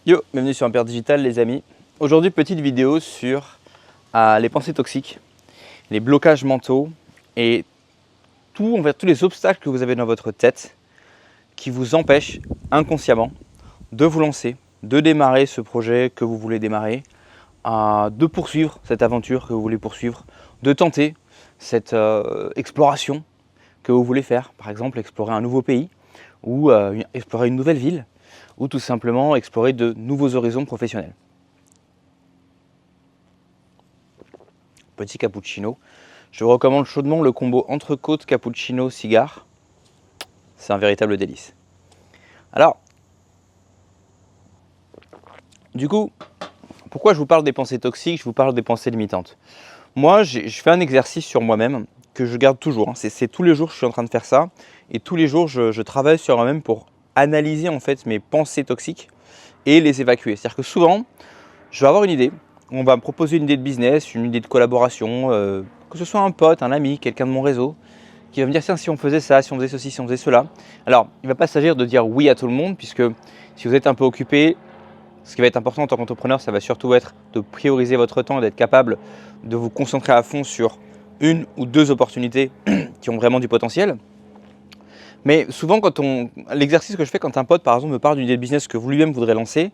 Yo, bienvenue sur Impair Digital les amis. Aujourd'hui, petite vidéo sur les pensées toxiques, les blocages mentaux et tous les obstacles que vous avez dans votre tête qui vous empêchent inconsciemment de vous lancer, de démarrer ce projet que vous voulez démarrer, de poursuivre cette aventure que vous voulez poursuivre, de tenter cette exploration que vous voulez faire. Par exemple, explorer un nouveau pays ou explorer une nouvelle ville, ou tout simplement explorer de nouveaux horizons professionnels. Petit cappuccino. Je vous recommande chaudement le combo entrecôte, cappuccino, cigare. C'est un véritable délice. Alors, du coup, pourquoi je vous parle des pensées toxiques, je vous parle des pensées limitantes? Moi, je fais un exercice sur moi-même que je garde toujours. C'est tous les jours que je suis en train de faire ça. Et tous les jours, je travaille sur moi-même pour analyser en fait mes pensées toxiques et les évacuer. C'est-à-dire que souvent, je vais avoir une idée, on va me proposer une idée de business, une idée de collaboration, que ce soit un pote, un ami, quelqu'un de mon réseau, qui va me dire tiens, si on faisait ça, si on faisait ceci, si on faisait cela. Alors, il ne va pas s'agir de dire oui à tout le monde, puisque si vous êtes un peu occupé, ce qui va être important en tant qu'entrepreneur, ça va surtout être de prioriser votre temps et d'être capable de vous concentrer à fond sur une ou deux opportunités qui ont vraiment du potentiel. Mais souvent, l'exercice que je fais quand un pote, par exemple, me parle d'une idée de business que vous lui-même voudrez lancer,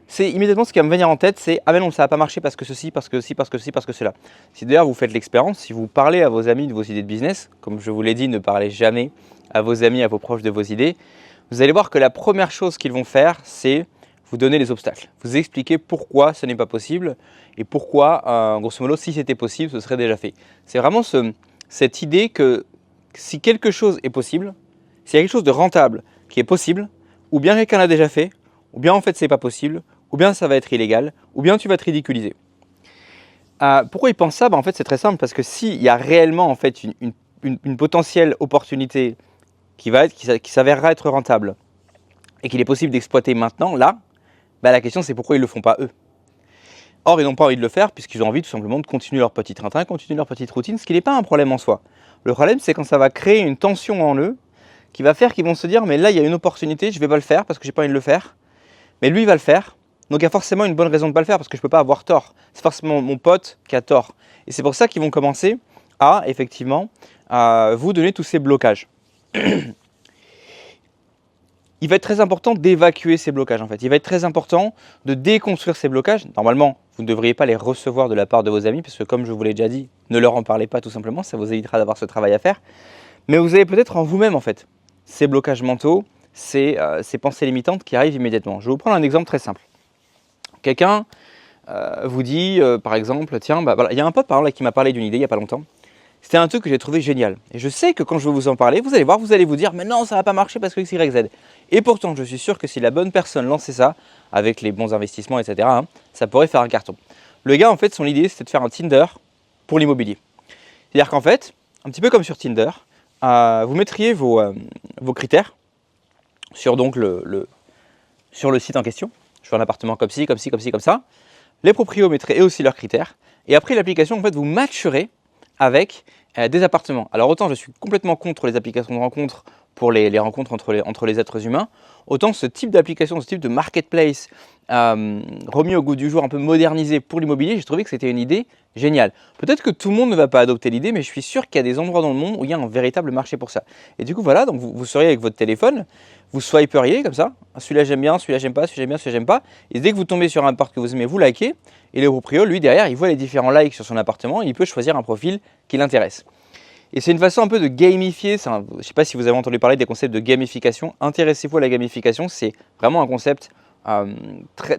c'est immédiatement ce qui va me venir en tête, c'est « Ah mais non, ça va pas marcher parce que ceci, parce que ceci, parce que ceci, parce que cela ». Si d'ailleurs vous faites l'expérience, si vous parlez à vos amis de vos idées de business, comme je vous l'ai dit, ne parlez jamais à vos amis, à vos proches de vos idées, vous allez voir que la première chose qu'ils vont faire, c'est vous donner les obstacles, vous expliquer pourquoi ce n'est pas possible et pourquoi, grosso modo, si c'était possible, ce serait déjà fait. C'est vraiment cette idée que si quelque chose est possible, s'il y a quelque chose de rentable qui est possible, ou bien quelqu'un l'a déjà fait, ou bien en fait c'est pas possible, ou bien ça va être illégal, ou bien tu vas te ridiculiser. Pourquoi ils pensent ça? En fait c'est très simple, parce que s'il y a réellement en fait une potentielle opportunité qui s'avérera être rentable et qu'il est possible d'exploiter maintenant, là, la question c'est pourquoi ils ne le font pas eux. Or ils n'ont pas envie de le faire puisqu'ils ont envie tout simplement de continuer leur petit train-train, continuer leur petite routine, ce qui n'est pas un problème en soi. Le problème c'est quand ça va créer une tension en eux qui va faire qu'ils vont se dire mais là il y a une opportunité, je ne vais pas le faire parce que j'ai pas envie de le faire, mais lui il va le faire, donc il y a forcément une bonne raison de ne pas le faire parce que je ne peux pas avoir tort, c'est forcément mon pote qui a tort. Et c'est pour ça qu'ils vont commencer à effectivement vous donner tous ces blocages. Il va être très important d'évacuer ces blocages en fait, il va être très important de déconstruire ces blocages. Normalement vous ne devriez pas les recevoir de la part de vos amis parce que comme je vous l'ai déjà dit, ne leur en parlez pas tout simplement, ça vous évitera d'avoir ce travail à faire. Mais vous avez peut-être en vous-même en fait ces blocages mentaux, ces pensées limitantes qui arrivent immédiatement. Je vais vous prendre un exemple très simple. Quelqu'un vous dit par exemple, tiens, voilà, il y a un pote par exemple qui m'a parlé d'une idée il n'y a pas longtemps. C'était un truc que j'ai trouvé génial. Et je sais que quand je vais vous en parler, vous allez voir, vous allez vous dire, mais non, ça ne va pas marcher parce que X, Y, Z. Et pourtant, je suis sûr que si la bonne personne lançait ça, avec les bons investissements, etc., ça pourrait faire un carton. Le gars, en fait, son idée, c'était de faire un Tinder pour l'immobilier. C'est-à-dire qu'en fait, un petit peu comme sur Tinder, vous mettriez vos critères sur, donc, sur le site en question. Je veux un appartement comme ci, comme ci, comme ci, comme ça. Les proprios mettraient eux aussi leurs critères. Et après l'application, en fait, vous matcherez avec des appartements. Alors autant je suis complètement contre les applications de rencontres pour les rencontres entre les êtres humains, autant ce type d'application, ce type de marketplace remis au goût du jour, un peu modernisé pour l'immobilier, j'ai trouvé que c'était une idée géniale. Peut-être que tout le monde ne va pas adopter l'idée, mais je suis sûr qu'il y a des endroits dans le monde où il y a un véritable marché pour ça. Et du coup voilà, donc vous seriez avec votre téléphone, vous swiperiez comme ça, celui-là j'aime bien, celui-là j'aime pas, celui-là j'aime bien, celui-là j'aime pas, et dès que vous tombez sur un appart que vous aimez, vous likez, et le proprio, lui derrière, il voit les différents likes sur son appartement, et il peut choisir un profil qui l'intéresse. Et c'est une façon un peu de gamifier, je ne sais pas si vous avez entendu parler des concepts de gamification, intéressez-vous à la gamification, c'est vraiment un concept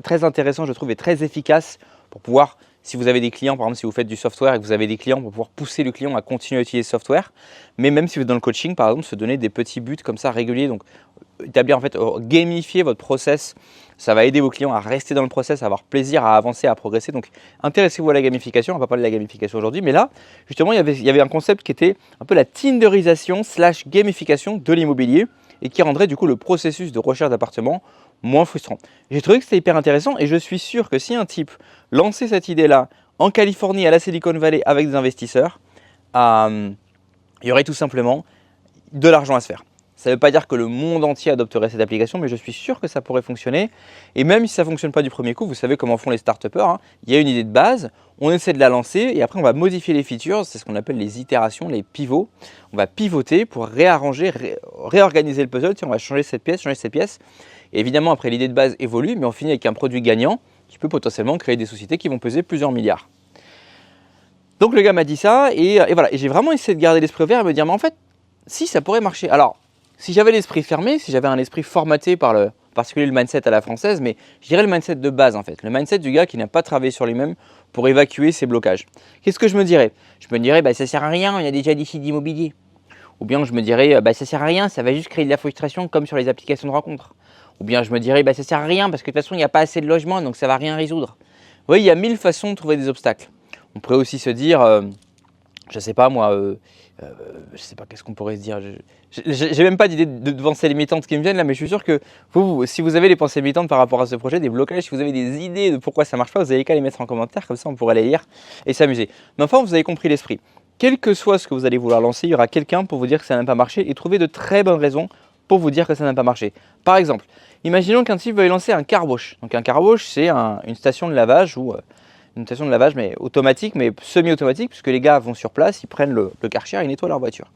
très intéressant je trouve et très efficace pour pouvoir, si vous avez des clients, par exemple si vous faites du software et que vous avez des clients, pour pouvoir pousser le client à continuer à utiliser ce software, mais même si vous êtes dans le coaching par exemple, se donner des petits buts comme ça réguliers, donc établir en fait, gamifier votre process, ça va aider vos clients à rester dans le process, à avoir plaisir, à avancer, à progresser. Donc intéressez-vous à la gamification, on va pas parler de la gamification aujourd'hui, mais là justement il y avait un concept qui était un peu la tinderisation / gamification de l'immobilier et qui rendrait du coup le processus de recherche d'appartement moins frustrant. J'ai trouvé que c'était hyper intéressant et je suis sûr que si un type lançait cette idée-là en Californie, à la Silicon Valley avec des investisseurs, il y aurait tout simplement de l'argent à se faire. Ça ne veut pas dire que le monde entier adopterait cette application, mais je suis sûr que ça pourrait fonctionner. Et même si ça ne fonctionne pas du premier coup, vous savez comment font les start-upers, hein. Il y a une idée de base, on essaie de la lancer et après on va modifier les features, c'est ce qu'on appelle les itérations, les pivots. On va pivoter pour réarranger, réorganiser le puzzle, on va changer cette pièce. Et évidemment, après l'idée de base évolue, mais on finit avec un produit gagnant qui peut potentiellement créer des sociétés qui vont peser plusieurs milliards. Donc le gars m'a dit ça et voilà, et j'ai vraiment essayé de garder l'esprit ouvert et me dire mais en fait, si ça pourrait marcher. Alors, si j'avais l'esprit fermé, si j'avais un esprit formaté par en particulier le mindset à la française, mais je dirais le mindset de base en fait, le mindset du gars qui n'a pas travaillé sur lui-même pour évacuer ses blocages. Qu'est-ce que je me dirais? Je me dirais ça sert à rien, il y a déjà des sites d'immobilier. Ou bien je me dirais ça sert à rien, ça va juste créer de la frustration comme sur les applications de rencontres. Ou bien je me dirais ça sert à rien parce que de toute façon il n'y a pas assez de logements donc ça va rien résoudre. Vous voyez, il y a 1000 façons de trouver des obstacles. On pourrait aussi se dire, je sais pas moi, je sais pas qu'est-ce qu'on pourrait se dire. J'ai même pas d'idée de pensées limitantes qui me viennent là, mais je suis sûr que vous, si vous avez des pensées limitantes par rapport à ce projet, des blocages, si vous avez des idées de pourquoi ça marche pas, vous avez qu'à les mettre en commentaire, comme ça on pourrait les lire et s'amuser. Mais enfin, vous avez compris l'esprit. Quel que soit ce que vous allez vouloir lancer, il y aura quelqu'un pour vous dire que ça n'a pas marché et trouver de très bonnes raisons pour vous dire que ça n'a pas marché. Par exemple, imaginons qu'un type veuille lancer un car wash. Donc un car wash, c'est une station de lavage ou une station de lavage mais automatique, mais semi-automatique, puisque les gars vont sur place, ils prennent le Karcher, ils nettoient leur voiture.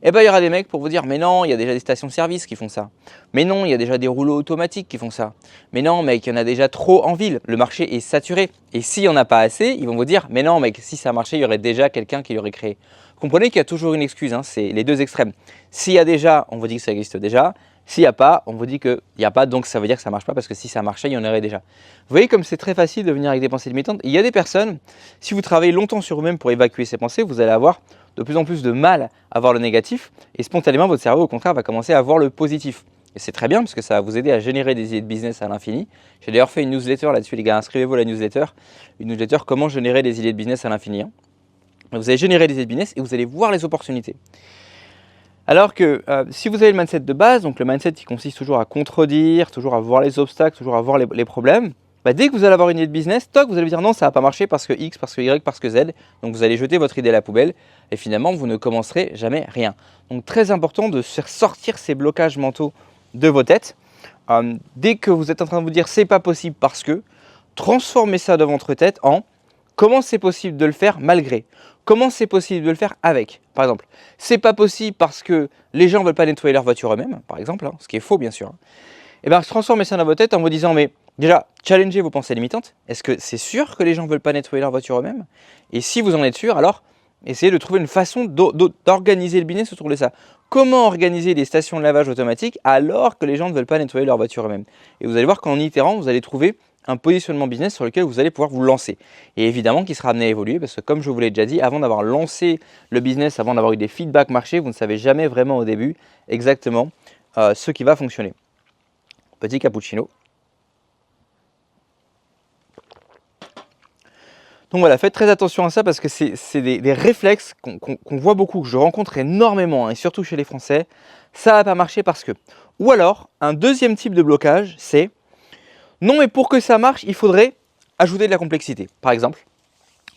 Et il y aura des mecs pour vous dire, mais non, il y a déjà des stations-service qui font ça. Mais non, il y a déjà des rouleaux automatiques qui font ça. Mais non, mec, il y en a déjà trop en ville, le marché est saturé. Et s'il n'y en a pas assez, ils vont vous dire, mais non, mec, si ça marchait, il y aurait déjà quelqu'un qui l'aurait créé. Comprenez qu'il y a toujours une excuse, hein, c'est les deux extrêmes. S'il y a déjà, on vous dit que ça existe déjà. S'il n'y a pas, on vous dit qu'il n'y a pas, donc ça veut dire que ça ne marche pas, parce que si ça marchait, il y en aurait déjà. Vous voyez comme c'est très facile de venir avec des pensées limitantes. Il y a des personnes, si vous travaillez longtemps sur vous-même pour évacuer ces pensées, vous allez avoir de plus en plus de mal à voir le négatif, et spontanément, votre cerveau, au contraire, va commencer à voir le positif. Et c'est très bien, parce que ça va vous aider à générer des idées de business à l'infini. J'ai d'ailleurs fait une newsletter là-dessus, les gars, inscrivez-vous à la newsletter. Une newsletter, comment générer des idées de business à l'infini. Hein. Vous allez générer des idées de business et vous allez voir les opportunités. Alors que si vous avez le mindset de base, donc le mindset qui consiste toujours à contredire, toujours à voir les obstacles, toujours à voir les problèmes, dès que vous allez avoir une idée de business, toc, vous allez vous dire non, ça n'a pas marché parce que X, parce que Y, parce que Z. Donc vous allez jeter votre idée à la poubelle et finalement vous ne commencerez jamais rien. Donc très important de sortir ces blocages mentaux de vos têtes. Dès que vous êtes en train de vous dire c'est pas possible parce que, transformez ça dans votre tête en comment c'est possible de le faire malgré. Comment c'est possible de le faire avec? Par exemple, c'est pas possible parce que les gens ne veulent pas nettoyer leur voiture eux-mêmes, par exemple, hein, ce qui est faux bien sûr. Et bien, transformez ça dans votre tête en vous disant, mais déjà, challengez vos pensées limitantes. Est-ce que c'est sûr que les gens ne veulent pas nettoyer leur voiture eux-mêmes? Et si vous en êtes sûr, alors essayez de trouver une façon d'organiser le business autour de ça. Comment organiser des stations de lavage automatiques alors que les gens ne veulent pas nettoyer leur voiture eux-mêmes? Et vous allez voir qu'en itérant, vous allez trouver un positionnement business sur lequel vous allez pouvoir vous lancer. Et évidemment qui sera amené à évoluer parce que comme je vous l'ai déjà dit, avant d'avoir lancé le business, avant d'avoir eu des feedbacks marché, vous ne savez jamais vraiment au début exactement ce qui va fonctionner. Petit cappuccino. Donc voilà, faites très attention à ça parce que c'est des réflexes qu'on voit beaucoup, que je rencontre énormément, hein, et surtout chez les Français. Ça va pas marcher parce que. Ou alors, un deuxième type de blocage, c'est non, mais pour que ça marche, il faudrait ajouter de la complexité. Par exemple,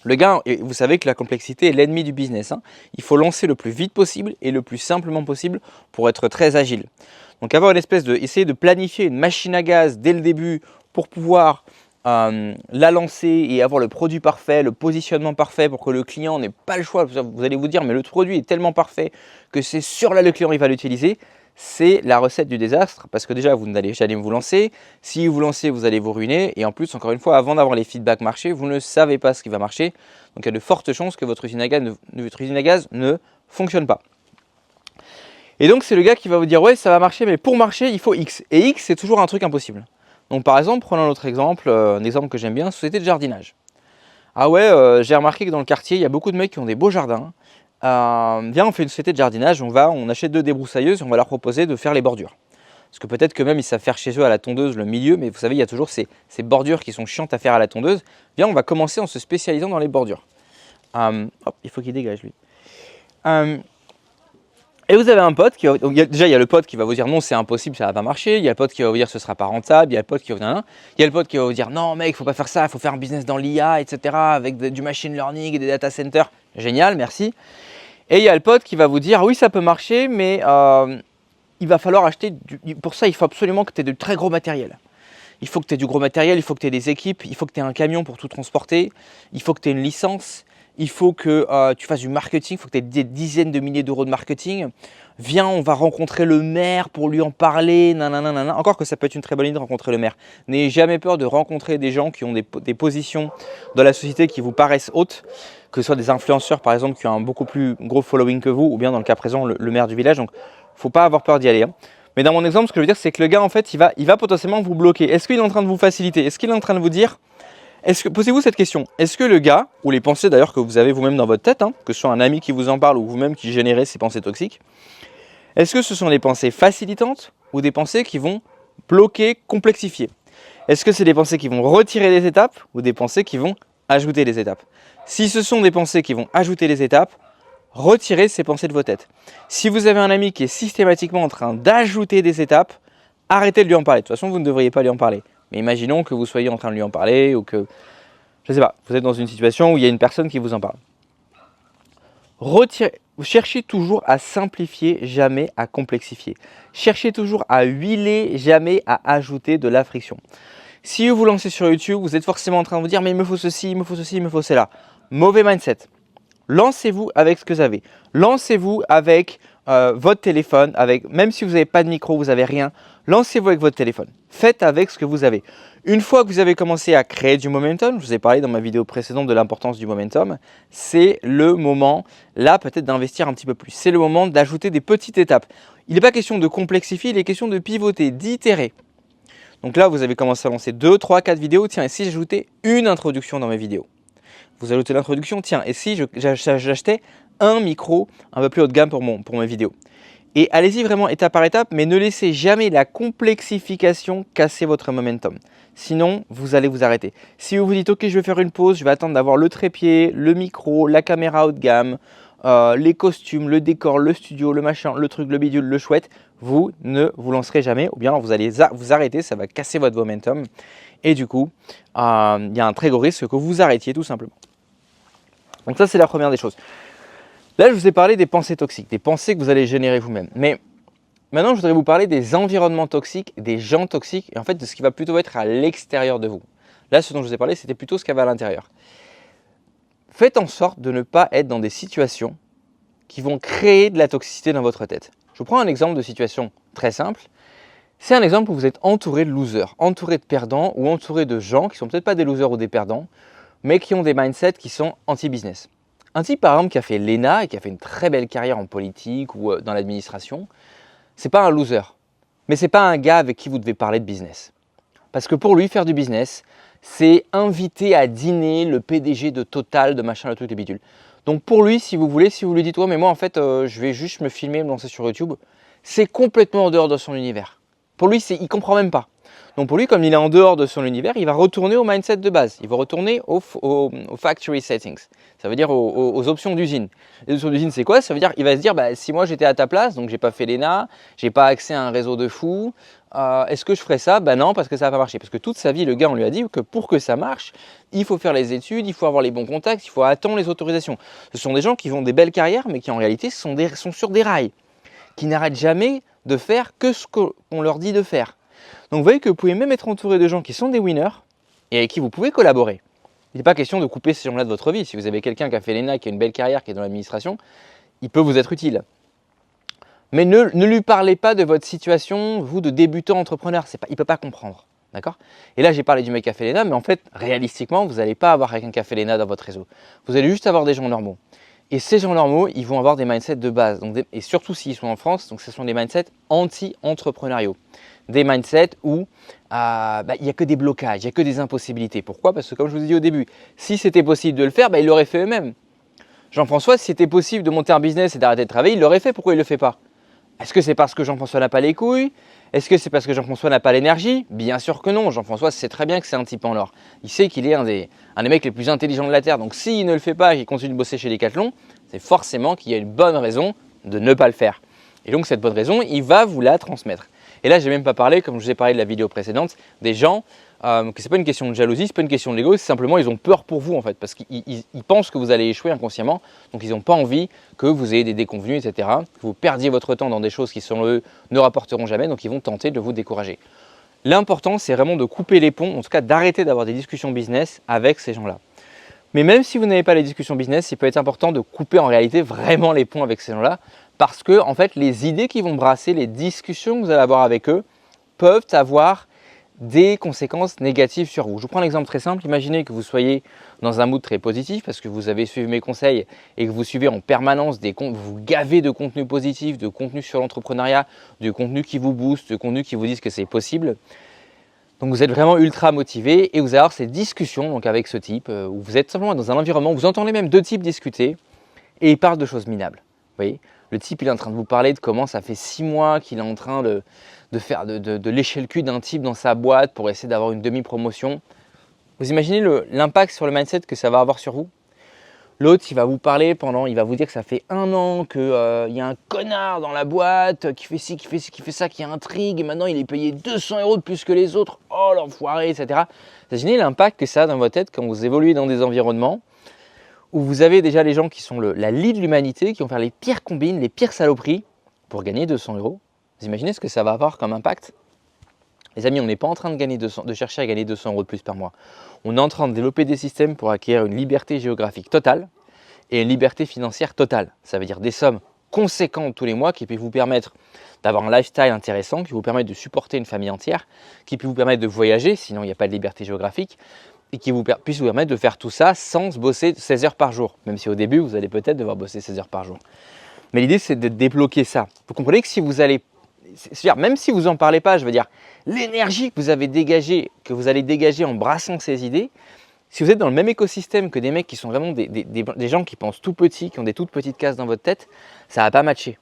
le gars, et vous savez que la complexité est l'ennemi du business. Hein. Il faut lancer le plus vite possible et le plus simplement possible pour être très agile. Donc avoir une espèce de, essayer de planifier une machine à gaz dès le début pour pouvoir la lancer et avoir le produit parfait, le positionnement parfait pour que le client n'ait pas le choix. Vous allez vous dire, mais le produit est tellement parfait que c'est sûr là le client il va l'utiliser. C'est la recette du désastre parce que déjà vous n'allez jamais vous lancer. Si vous lancez, vous allez vous ruiner. Et en plus, encore une fois, avant d'avoir les feedbacks marché, vous ne savez pas ce qui va marcher. Donc il y a de fortes chances que votre usine à gaz ne fonctionne pas. Et donc c'est le gars qui va vous dire ouais ça va marcher, mais pour marcher il faut X. Et X c'est toujours un truc impossible. Donc par exemple, prenons un autre exemple, un exemple que j'aime bien, société de jardinage. Ah ouais, j'ai remarqué que dans le quartier, il y a beaucoup de mecs qui ont des beaux jardins. Viens, on fait une société de jardinage, on achète 2 débroussailleuses et on va leur proposer de faire les bordures. Parce que peut-être que même ils savent faire chez eux à la tondeuse le milieu, mais vous savez, il y a toujours ces bordures qui sont chiantes à faire à la tondeuse. Viens, on va commencer en se spécialisant dans les bordures. Hop, il faut qu'il dégage lui. Et vous avez un pote qui va, donc déjà il y a le pote qui va vous dire non c'est impossible, ça va pas marcher, il y a le pote qui va vous dire ce sera pas rentable, il y a le pote qui va vous dire non mec faut pas faire ça, il faut faire un business dans l'IA etc. avec du machine learning et des data centers, génial merci. Et il y a le pote qui va vous dire oui ça peut marcher mais il va falloir acheter, pour ça il faut absolument que tu aies de très gros matériel. Il faut que tu aies du gros matériel, il faut que tu aies des équipes, il faut que tu aies un camion pour tout transporter, il faut que tu aies une licence, il faut que tu fasses du marketing, il faut que tu aies des dizaines de milliers d'euros de marketing. Viens, on va rencontrer le maire pour lui en parler, nanana. Encore que ça peut être une très bonne idée de rencontrer le maire. N'ayez jamais peur de rencontrer des gens qui ont des positions dans la société qui vous paraissent hautes, que ce soit des influenceurs par exemple qui ont un beaucoup plus gros following que vous, ou bien dans le cas présent le maire du village. Donc, faut pas avoir peur d'y aller. Hein. Mais dans mon exemple, ce que je veux dire, c'est que le gars, en fait, il va potentiellement vous bloquer. Est-ce qu'il est en train de vous faciliter? Est-ce qu'il est en train de vous dire, posez-vous cette question, est-ce que le gars, ou les pensées d'ailleurs que vous avez vous-même dans votre tête, hein, que ce soit un ami qui vous en parle ou vous-même qui générez ces pensées toxiques, est-ce que ce sont des pensées facilitantes ou des pensées qui vont bloquer, complexifier? Est-ce que c'est des pensées qui vont retirer des étapes ou des pensées qui vont ajouter des étapes? Si ce sont des pensées qui vont ajouter des étapes, retirez ces pensées de vos têtes. Si vous avez un ami qui est systématiquement en train d'ajouter des étapes, arrêtez de lui en parler. De toute façon, vous ne devriez pas lui en parler. Mais imaginons que vous soyez en train de lui en parler ou que, je ne sais pas, vous êtes dans une situation où il y a une personne qui vous en parle. Cherchez toujours à simplifier, jamais à complexifier. Cherchez toujours à huiler, jamais à ajouter de la friction. Si vous vous lancez sur YouTube, vous êtes forcément en train de vous dire « mais il me faut ceci, il me faut ceci, il me faut cela ». Mauvais mindset. Lancez-vous avec ce que vous avez. Lancez-vous avec votre téléphone, même si vous n'avez pas de micro, vous n'avez rien, lancez-vous avec votre téléphone. Faites avec ce que vous avez. Une fois que vous avez commencé à créer du momentum, je vous ai parlé dans ma vidéo précédente de l'importance du momentum, c'est le moment, là peut-être d'investir un petit peu plus. C'est le moment d'ajouter des petites étapes. Il n'est pas question de complexifier, il est question de pivoter, d'itérer. Donc là, vous avez commencé à lancer 2, 3, 4 vidéos. Tiens, et si j'ajoutais une introduction dans mes vidéos? Vous ajoutez l'introduction, tiens, et si j'achetais un micro un peu plus haut de gamme pour mes vidéos? Et allez-y vraiment étape par étape, mais ne laissez jamais la complexification casser votre momentum. Sinon, vous allez vous arrêter. Si vous vous dites, ok, je vais faire une pause, je vais attendre d'avoir le trépied, le micro, la caméra haut de gamme, les costumes, le décor, le studio, le machin, le truc, le bidule, le chouette, vous ne vous lancerez jamais, ou bien vous allez vous arrêter, ça va casser votre momentum. Et du coup, il y a un très gros risque que vous arrêtiez tout simplement. Donc ça, c'est la première des choses. Là, je vous ai parlé des pensées toxiques, des pensées que vous allez générer vous-même. Mais maintenant, je voudrais vous parler des environnements toxiques, des gens toxiques, et en fait de ce qui va plutôt être à l'extérieur de vous. Là, ce dont je vous ai parlé, c'était plutôt ce qu'il y avait à l'intérieur. Faites en sorte de ne pas être dans des situations qui vont créer de la toxicité dans votre tête. Je vous prends un exemple de situation très simple. C'est un exemple où vous êtes entouré de losers, entouré de perdants ou entouré de gens qui ne sont peut-être pas des losers ou des perdants, mais qui ont des mindsets qui sont anti-business. Un type par exemple qui a fait l'ENA et qui a fait une très belle carrière en politique ou dans l'administration, ce n'est pas un loser, mais ce n'est pas un gars avec qui vous devez parler de business. Parce que pour lui, faire du business, c'est inviter à dîner le PDG de Total, de machin, le truc, des bidules. Donc pour lui, si vous voulez, si vous lui dites « ouais mais moi en fait je vais juste me filmer, me lancer sur YouTube », c'est complètement en dehors de son univers. Pour lui, il ne comprend même pas. Donc pour lui, comme il est en dehors de son univers, il va retourner au mindset de base. Il va retourner aux factory settings. Ça veut dire aux options d'usine. Les options d'usine, c'est quoi? Ça veut dire qu'il va se dire, bah, si moi j'étais à ta place, donc j'ai pas fait l'ENA, j'ai pas accès à un réseau de fous, est-ce que je ferais ça? Ben non, parce que ça va pas marcher. Parce que toute sa vie, le gars, on lui a dit que pour que ça marche, il faut faire les études, il faut avoir les bons contacts, il faut attendre les autorisations. Ce sont des gens qui ont des belles carrières, mais qui en réalité sont sur des rails, qui n'arrêtent jamais de faire que ce qu'on leur dit de faire. Donc vous voyez que vous pouvez même être entouré de gens qui sont des winners et avec qui vous pouvez collaborer. Il n'est pas question de couper ces gens-là de votre vie. Si vous avez quelqu'un qui a fait l'ENA, qui a une belle carrière, qui est dans l'administration, il peut vous être utile. Mais ne lui parlez pas de votre situation, vous, de débutant entrepreneur. Il ne peut pas comprendre. D'accord? Et là, j'ai parlé du mec qui a fait l'ENA, mais en fait, réalistiquement, vous n'allez pas avoir quelqu'un qui a fait l'ENA dans votre réseau. Vous allez juste avoir des gens normaux. Et ces gens normaux, ils vont avoir des mindsets de base. Donc et surtout s'ils sont en France, donc ce sont des mindsets anti-entrepreneuriaux. Des mindsets où il n'y a que des blocages, il n'y a que des impossibilités. Pourquoi? Parce que comme je vous ai dit au début, si c'était possible de le faire, il l'aurait fait eux-mêmes. Jean-François, si c'était possible de monter un business et d'arrêter de travailler, il l'aurait fait. Pourquoi il ne le fait pas? Est-ce que c'est parce que Jean-François n'a pas les couilles? Est-ce que c'est parce que Jean-François n'a pas l'énergie? Bien sûr que non. Jean-François sait très bien que c'est un type en or. Il sait qu'il est un des mecs les plus intelligents de la Terre. Donc s'il ne le fait pas et qu'il continue de bosser chez Decathlon, c'est forcément qu'il y a une bonne raison de ne pas le faire. Et donc cette bonne raison, il va vous la transmettre. Et là, je n'ai même pas parlé, comme je vous ai parlé de la vidéo précédente, des gens c'est pas une question de jalousie, c'est pas une question de l'ego, c'est simplement ils ont peur pour vous en fait, parce qu'ils pensent que vous allez échouer inconsciemment, donc ils n'ont pas envie que vous ayez des déconvenues, etc., que vous perdiez votre temps dans des choses qui, selon eux, ne rapporteront jamais, donc ils vont tenter de vous décourager. L'important, c'est vraiment de couper les ponts, en tout cas d'arrêter d'avoir des discussions business avec ces gens-là. Mais même si vous n'avez pas les discussions business, il peut être important de couper en réalité vraiment les ponts avec ces gens-là, parce que en fait, les idées qu'ils vont brasser, les discussions que vous allez avoir avec eux, peuvent avoir des conséquences négatives sur vous. Je vous prends un exemple très simple. Imaginez que vous soyez dans un mood très positif parce que vous avez suivi mes conseils et que vous suivez en permanence vous vous gavez de contenu positif, de contenu sur l'entrepreneuriat, de contenu qui vous booste, de contenu qui vous disent que c'est possible. Donc vous êtes vraiment ultra motivé et vous allez avoir ces discussions donc avec ce type où vous êtes simplement dans un environnement où vous entendez même deux types discuter et ils parlent de choses minables. Vous voyez, le type il est en train de vous parler de comment ça fait 6 mois qu'il est en train de lécher le cul d'un type dans sa boîte pour essayer d'avoir une demi-promotion. Vous imaginez l'impact sur le mindset que ça va avoir sur vous? L'autre, il va vous parler il va vous dire que ça fait 1 an qu'il y a un connard dans la boîte qui fait ci, qui fait ça, qui intrigue et maintenant il est payé 200 € de plus que les autres. Oh l'enfoiré, etc. Vous imaginez l'impact que ça a dans votre tête quand vous évoluez dans des environnements où vous avez déjà les gens qui sont la lie de l'humanité, qui vont faire les pires combines, les pires saloperies pour gagner 200 €. Vous imaginez ce que ça va avoir comme impact? Les amis, on n'est pas en train de chercher à gagner 200 € de plus par mois. On est en train de développer des systèmes pour acquérir une liberté géographique totale et une liberté financière totale. Ça veut dire des sommes conséquentes tous les mois qui peuvent vous permettre d'avoir un lifestyle intéressant, qui vous permettent de supporter une famille entière, qui peut vous permettre de voyager, sinon il n'y a pas de liberté géographique, et qui puisse vous permettre de faire tout ça sans bosser 16 heures par jour, même si au début, vous allez peut-être devoir bosser 16 heures par jour. Mais l'idée, c'est de débloquer ça. Vous comprenez que si vous allez c'est-à-dire, même si vous n'en parlez pas, je veux dire, l'énergie que vous avez dégagée, que vous allez dégager en brassant ces idées, si vous êtes dans le même écosystème que des mecs qui sont vraiment des gens qui pensent tout petit, qui ont des toutes petites cases dans votre tête, ça ne va pas matcher.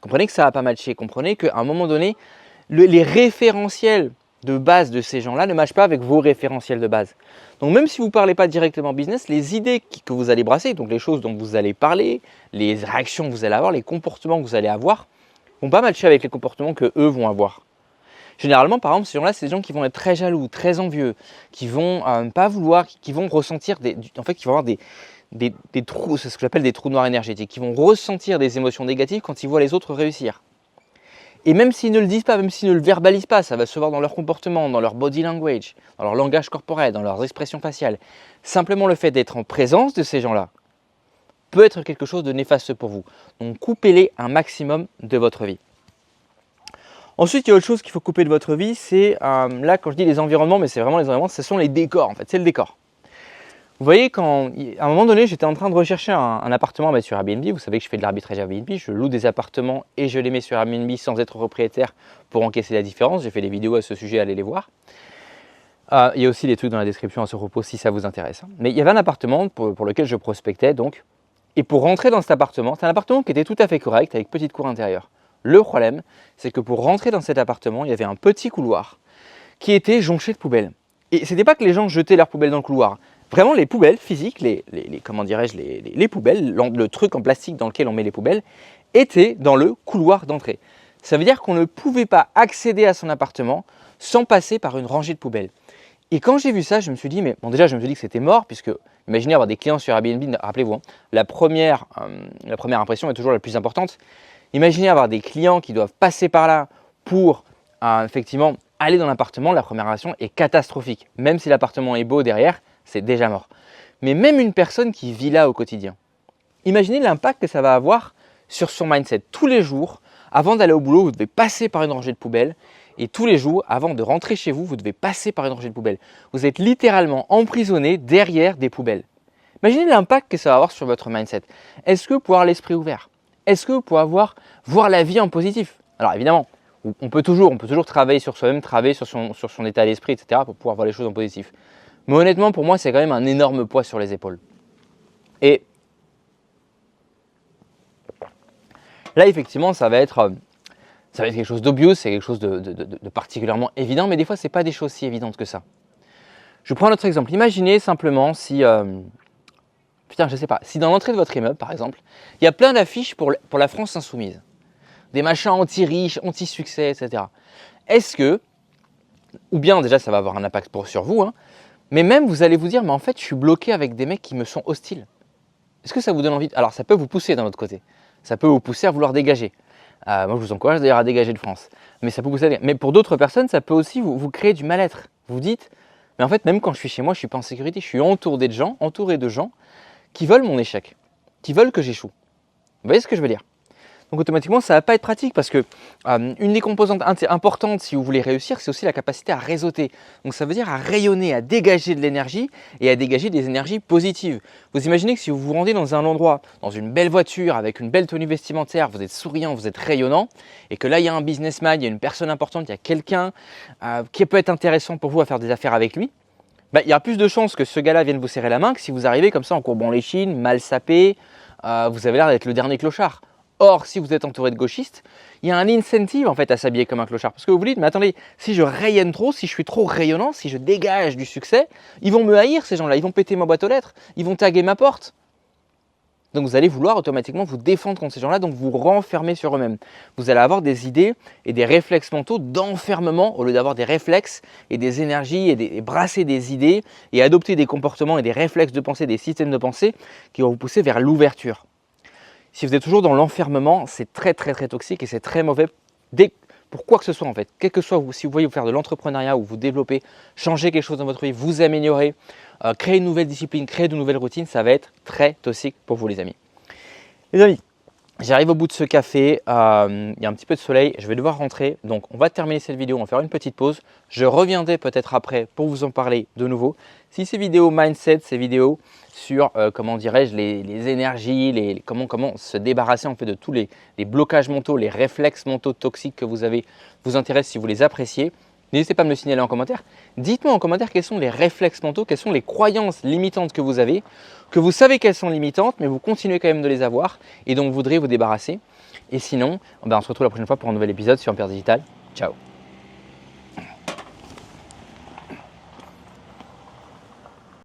Comprenez que ça ne va pas matcher. Comprenez qu'à un moment donné, les référentiels de base de ces gens-là ne matchent pas avec vos référentiels de base. Donc même si vous ne parlez pas directement business, les idées que vous allez brasser, donc les choses dont vous allez parler, les réactions que vous allez avoir, les comportements que vous allez avoir, vont pas matcher avec les comportements que eux vont avoir. Généralement, par exemple, ces gens-là, c'est des gens qui vont être très jaloux, très envieux, qui vont pas vouloir, qui vont ressentir en fait, qui vont avoir des trous, c'est ce que j'appelle des trous noirs énergétiques, qui vont ressentir des émotions négatives quand ils voient les autres réussir. Et même s'ils ne le disent pas, même s'ils ne le verbalisent pas, ça va se voir dans leur comportement, dans leur body language, dans leur langage corporel, dans leurs expressions faciales. Simplement le fait d'être en présence de ces gens-là peut être quelque chose de néfaste pour vous. Donc coupez-les un maximum de votre vie. Ensuite, il y a autre chose qu'il faut couper de votre vie, c'est là quand je dis les environnements, mais c'est vraiment les environnements, ce sont les décors en fait, c'est le décor. Vous voyez, à un moment donné, j'étais en train de rechercher un appartement à mettre sur Airbnb. Vous savez que je fais de l'arbitrage Airbnb, je loue des appartements et je les mets sur Airbnb sans être propriétaire pour encaisser la différence. J'ai fait des vidéos à ce sujet, allez les voir. Il y a aussi des trucs dans la description à ce propos si ça vous intéresse. Mais il y avait un appartement pour lequel je prospectais donc. Et pour rentrer dans cet appartement, c'est un appartement qui était tout à fait correct avec petite cour intérieure. Le problème, c'est que pour rentrer dans cet appartement, il y avait un petit couloir qui était jonché de poubelles. Et ce n'était pas que les gens jetaient leurs poubelles dans le couloir. Vraiment, les poubelles physiques, comment dirais-je, les poubelles, le truc en plastique dans lequel on met les poubelles, étaient dans le couloir d'entrée. Ça veut dire qu'on ne pouvait pas accéder à son appartement sans passer par une rangée de poubelles. Et quand j'ai vu ça, je me suis dit, mais bon, déjà, je me suis dit que c'était mort, puisque imaginez avoir des clients sur Airbnb, rappelez-vous, hein, la première impression est toujours la plus importante. Imaginez avoir des clients qui doivent passer par là pour effectivement aller dans l'appartement, la première impression est catastrophique. Même si l'appartement est beau derrière, c'est déjà mort. Mais même une personne qui vit là au quotidien, imaginez l'impact que ça va avoir sur son mindset. Tous les jours, avant d'aller au boulot, vous devez passer par une rangée de poubelles. Et tous les jours, avant de rentrer chez vous, vous devez passer par une rangée de poubelles. Vous êtes littéralement emprisonné derrière des poubelles. Imaginez l'impact que ça va avoir sur votre mindset. Est-ce que vous pouvez avoir l'esprit ouvert? Est-ce que vous pouvez voir la vie en positif? Alors évidemment, on peut toujours travailler sur soi-même, travailler sur son état d'esprit, etc. pour pouvoir voir les choses en positif. Mais honnêtement, pour moi, c'est quand même un énorme poids sur les épaules. Et là, effectivement, ça va être quelque chose d'obvious, c'est quelque chose de particulièrement évident, mais des fois, ce n'est pas des choses si évidentes que ça. Je prends un autre exemple. Imaginez simplement si, je sais pas, si dans l'entrée de votre immeuble, par exemple, il y a plein d'affiches pour la France insoumise, des machins anti-riches, anti-succès, etc. Est-ce que ou bien déjà ça va avoir un impact sur vous, hein, mais même vous allez vous dire, mais en fait je suis bloqué avec des mecs qui me sont hostiles. Est-ce que ça vous donne envie Alors ça peut vous pousser d'un autre côté, ça peut vous pousser à vouloir dégager. Moi je vous encourage d'ailleurs à dégager de France, mais ça peut vous aider. Mais pour d'autres personnes, ça peut aussi vous créer du mal-être. Vous dites, mais en fait même quand je suis chez moi, je ne suis pas en sécurité, je suis entouré de gens qui veulent mon échec, qui veulent que j'échoue. Vous voyez ce que je veux dire? Donc automatiquement, ça ne va pas être pratique parce que une des composantes importantes si vous voulez réussir, c'est aussi la capacité à réseauter. Donc ça veut dire à rayonner, à dégager de l'énergie et à dégager des énergies positives. Vous imaginez que si vous vous rendez dans un endroit, dans une belle voiture, avec une belle tenue vestimentaire, vous êtes souriant, vous êtes rayonnant, et que là il y a un businessman, il y a une personne importante, il y a quelqu'un qui peut être intéressant pour vous à faire des affaires avec lui, il y a plus de chances que ce gars-là vienne vous serrer la main que si vous arrivez comme ça en courbant les chines, mal sapé, vous avez l'air d'être le dernier clochard. Or, si vous êtes entouré de gauchistes, il y a un incentive en fait à s'habiller comme un clochard. Parce que vous vous dites, mais attendez, si je rayonne trop, si je suis trop rayonnant, si je dégage du succès, ils vont me haïr ces gens-là, ils vont péter ma boîte aux lettres, ils vont taguer ma porte. Donc vous allez vouloir automatiquement vous défendre contre ces gens-là, donc vous renfermer sur eux-mêmes. Vous allez avoir des idées et des réflexes mentaux d'enfermement au lieu d'avoir des réflexes et des énergies et brasser des idées et adopter des comportements et des réflexes de pensée, des systèmes de pensée qui vont vous pousser vers l'ouverture. Si vous êtes toujours dans l'enfermement, c'est très toxique et c'est très mauvais pour quoi que ce soit en fait. Quel que soit, si vous voyez vous faire de l'entrepreneuriat ou vous développer, changer quelque chose dans votre vie, vous améliorer, créer une nouvelle discipline, créer de nouvelles routines, ça va être très toxique pour vous les amis. Les amis, j'arrive au bout de ce café, il y a un petit peu de soleil, je vais devoir rentrer. Donc on va terminer cette vidéo, on va faire une petite pause. Je reviendrai peut-être après pour vous en parler de nouveau. Si ces vidéos mindset, ces vidéos sur comment dirais-je les énergies, comment se débarrasser en fait de tous les blocages mentaux, les réflexes mentaux toxiques que vous avez vous intéressent, si vous les appréciez, n'hésitez pas à me le signaler en commentaire. Dites-moi en commentaire quels sont les réflexes mentaux, quelles sont les croyances limitantes que vous avez, que vous savez qu'elles sont limitantes, mais vous continuez quand même de les avoir et dont vous voudrez vous débarrasser. Et sinon, on se retrouve la prochaine fois pour un nouvel épisode sur Ampère Digital. Ciao!